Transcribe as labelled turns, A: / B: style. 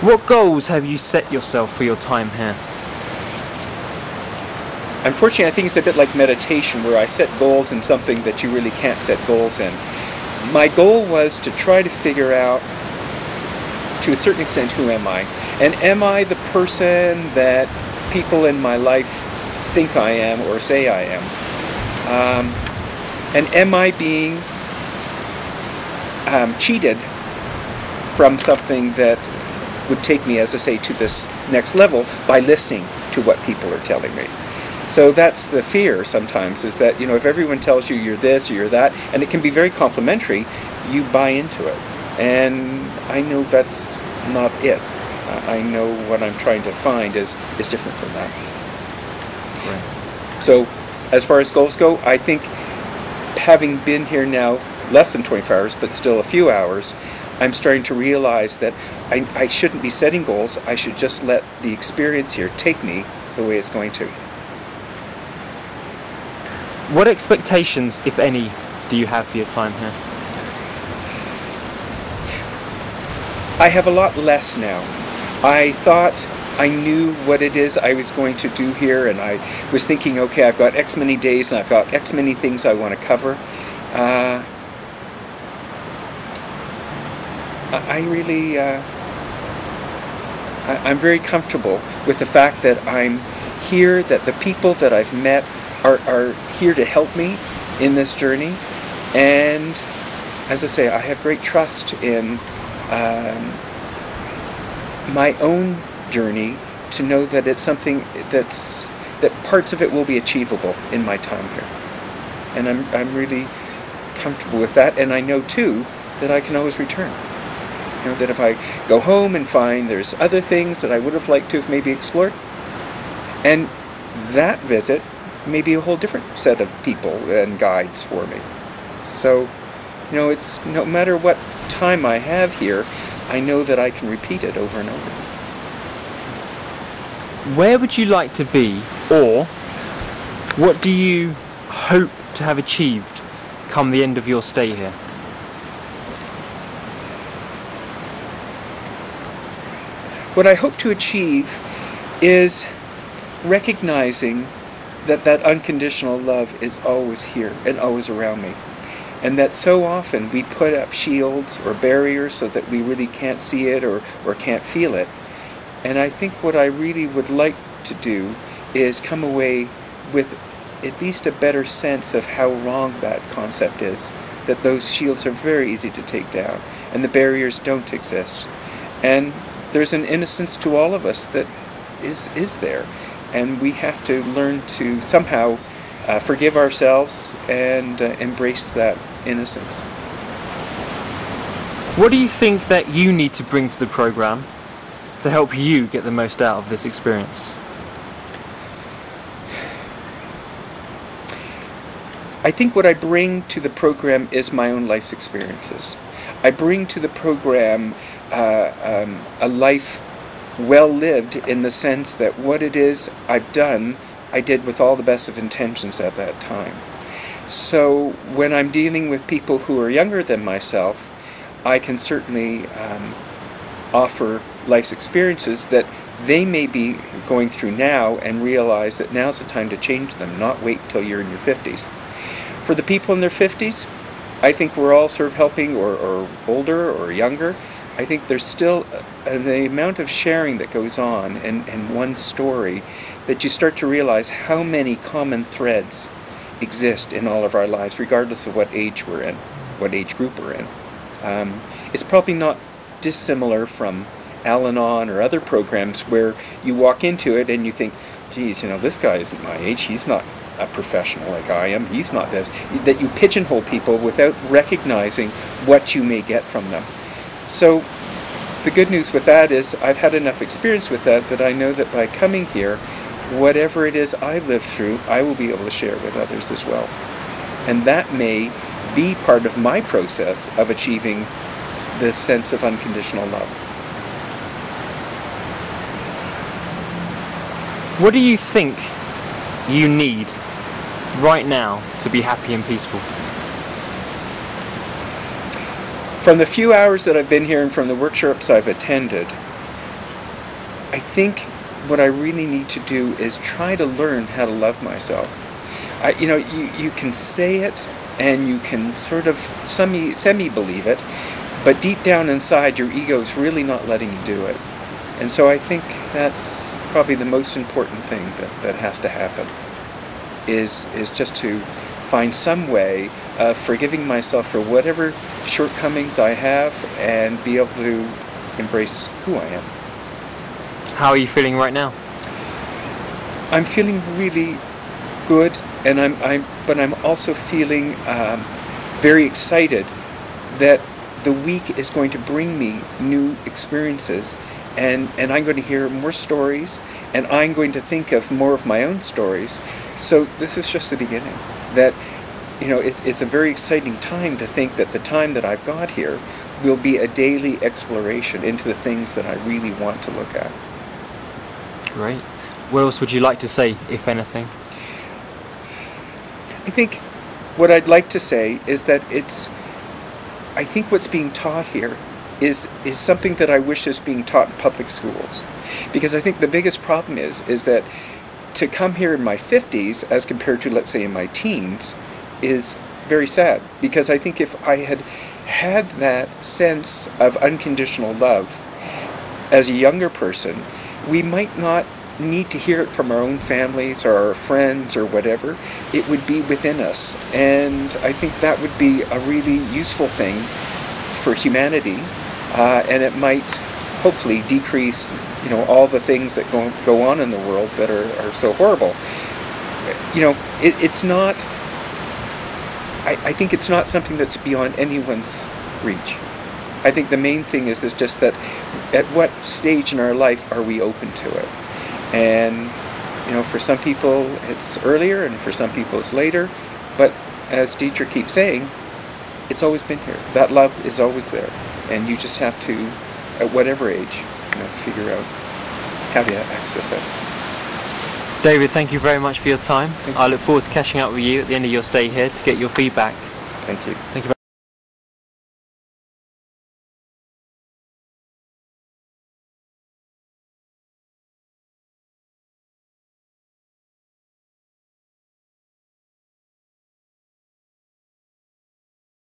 A: What goals have you set yourself for your time here?
B: Unfortunately, I think it's a bit like meditation, where I set goals in something that you really can't set goals in. My goal was to try to figure out, to a certain extent, who am I? And am I the person that people in my life think I am or say I am? And am I being cheated from something that would take me, as I say, to this next level by listening to what people are telling me? So that's the fear sometimes, is that, if everyone tells you you're this or you're that, and it can be very complimentary, you buy into it. And I know that's not it. I know what I'm trying to find is different from that. Right. So as far as goals go, I think having been here now less than 24 hours, but still a few hours, I'm starting to realize that I shouldn't be setting goals. I should just let the experience here take me the way it's going to.
A: What expectations, if any, do you have for your time here?
B: I have a lot less now. I thought I knew what it is I was going to do here, and I was thinking, okay, I've got X many days and I've got X many things I want to cover. I'm very comfortable with the fact that I'm here, that the people that I've met are here to help me in this journey. And as I say, I have great trust in my own journey to know that it's something that parts of it will be achievable in my time here. And I'm really comfortable with that, and I know too that I can always return. That if I go home and find there's other things that I would have liked to have maybe explored, and that visit may be a whole different set of people and guides for me. So, it's no matter what time I have here, I know that I can repeat it over and over.
A: Where would you like to be, or what do you hope to have achieved come the end of your stay here?
B: What I hope to achieve is recognizing that unconditional love is always here and always around me. And that so often we put up shields or barriers so that we really can't see it or can't feel it. And I think what I really would like to do is come away with at least a better sense of how wrong that concept is. That those shields are very easy to take down and the barriers don't exist. And there's an innocence to all of us that is there. And we have to learn to somehow forgive ourselves and embrace that innocence.
A: What do you think that you need to bring to the program to help you get the most out of this experience?
B: I think what I bring to the program is my own life's experiences. I bring to the program a life well lived, in the sense that what it is I've done, I did with all the best of intentions at that time. So when I'm dealing with people who are younger than myself, I can certainly offer life's experiences that they may be going through now and realize that now's the time to change them, not wait till you're in your 50s. For the people in their 50s, I think we're all sort of helping, or older or younger. I think there's still the amount of sharing that goes on in one story, that you start to realize how many common threads exist in all of our lives, regardless of what age we're in, what age group we're in. It's probably not dissimilar from Al-Anon or other programs where you walk into it and you think, geez, this guy isn't my age, he's not a professional like I am, he's not this. That you pigeonhole people without recognizing what you may get from them. So the good news with that is I've had enough experience with that I know that by coming here, whatever it is I've lived through, I will be able to share with others as well. And that may be part of my process of achieving this sense of unconditional love.
A: What do you think you need right now to be happy and peaceful?
B: From the few hours that I've been here and from the workshops I've attended, I think what I really need to do is try to learn how to love myself. You can say it and you can sort of semi-believe it, but deep down inside your ego's really not letting you do it. And so I think that's probably the most important thing that has to happen, is just to find some way of forgiving myself for whatever shortcomings I have and be able to embrace who I am.
A: How are you feeling right now?
B: I'm feeling really good, and but I'm also feeling very excited that the week is going to bring me new experiences, and I'm going to hear more stories, and I'm going to think of more of my own stories. So this is just the beginning. That, it's a very exciting time to think that the time that I've got here will be a daily exploration into the things that I really want to look at.
A: Great. What else would you like to say, if anything?
B: I think what I'd like to say is that I think what's being taught here is something that I wish is being taught in public schools. Because I think the biggest problem is that to come here in my 50s as compared to, let's say, in my teens is very sad. Because I think if I had that sense of unconditional love as a younger person, we might not need to hear it from our own families or our friends or whatever. It would be within us, and I think that would be a really useful thing for humanity, and it might hopefully decrease all the things that go on in the world that are so horrible. It's not, I think it's not something that's beyond anyone's reach. I think the main thing is just that at what stage in our life are we open to it? And, for some people it's earlier, and for some people it's later. But as Dietrich keeps saying, it's always been here. That love is always there. And you just have to, at whatever age, figure out how to access it.
A: David, thank you very much for your time. I look forward to catching up with you at the end of your stay here to get your feedback.
B: Thank you.
A: Thank you very much.